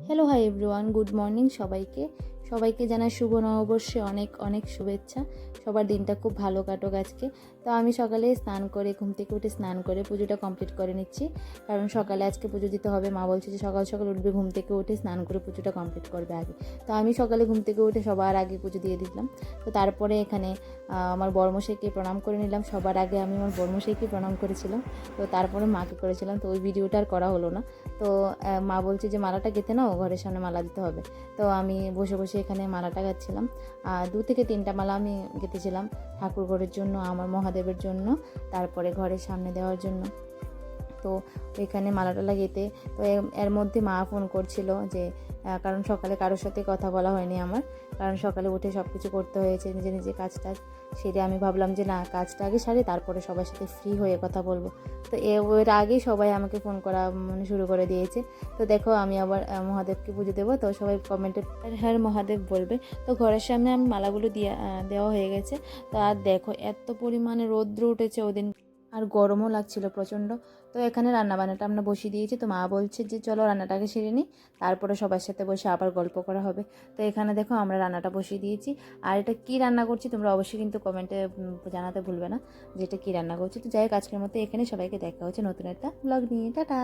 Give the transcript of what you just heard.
Hello hi everyone, good morning সবাইকে জানাই শুভ নববর্ষে অনেক অনেক শুভেচ্ছা। সবার দিনটা খুব ভালো কাটুক আজকে। তো আমি সকালে স্নান করে ঘুম থেকে উঠে স্নান করে পুজোটা কমপ্লিট করে নিচ্ছি, কারণ সকালে আজকে পুজো দিতে হবে। মা বলছে যে সকাল সকাল উঠবে, ঘুম থেকে উঠে স্নান করে পুজোটা কমপ্লিট করবে আগে। তো আমি সকালে ঘুম থেকে উঠে সবার আগে পুজো দিয়ে দিলাম। তো তারপরে এখানে আমার বড়মশাইকে প্রণাম করে নিলাম। সবার আগে আমি আমার বড়মশাইকে প্রণাম করেছিলাম, তো তারপরে মাকে করেছিলাম। তো ওই ভিডিওটা আর করা হলো না। তো মা বলছে যে মালাটা গেঁথে নাও, ঘরের সামনে মালা দিতে হবে। তো আমি বসে বসে এখানে মালাটা গাচ্ছিলাম। 2 থেকে 3টা মালা আমি গেঁথেছিলাম, ঠাকুর ঘরের জন্য, আমার মহাদেবের জন্য, তারপরে ঘরের সামনে দেওয়ার জন্য। তো এখানে মালাটালা গেঁথে, তো এর মধ্যে মা ফোন করছিল যে কারণ সকালে কারোর সাথে কথা বলা হয়নি আমার, কারণ সকালে উঠে সব কিছু করতে হয়েছে, নিজে নিজে কাজটা সেরে আমি ভাবলাম যে না, কাজটা আগে সারি, তারপরে সবার সাথে ফ্রি হয়ে কথা বলবো। তো এর আগেই সবাই আমাকে ফোন করা শুরু করে দিয়েছে। তো দেখো আমি আবার মহাদেবকে পুজো দেবো, তো সবাই কমেন্টে হ্যাঁ মহাদেব বলবে। তো ঘরের সামনে আমি মালাগুলো দেওয়া হয়ে গেছে। তো আর দেখো এত পরিমাণে রৌদ্র উঠেছে ওদিন, আর গরমও লাগছিল প্রচণ্ড। তো এখানে রান্নাবান্নাটা আমরা বসিয়ে দিয়েছি। তো মা বলছে যে চলো রান্নাটাকে সেরে নিই, তারপরে সবার সাথে বসে আবার গল্প করা হবে। তো এখানে দেখো আমরা রান্নাটা বসিয়ে দিয়েছি। আর এটা কী রান্না করছি তোমরা অবশ্যই কিন্তু কমেন্টে জানাতে ভুলবে না যে এটা কী রান্না করছি। তো যাই হোক, আজকের মতো এখানে সবাইকে দেখা হচ্ছে নতুন একটা ব্লগ নিয়ে। টাটা।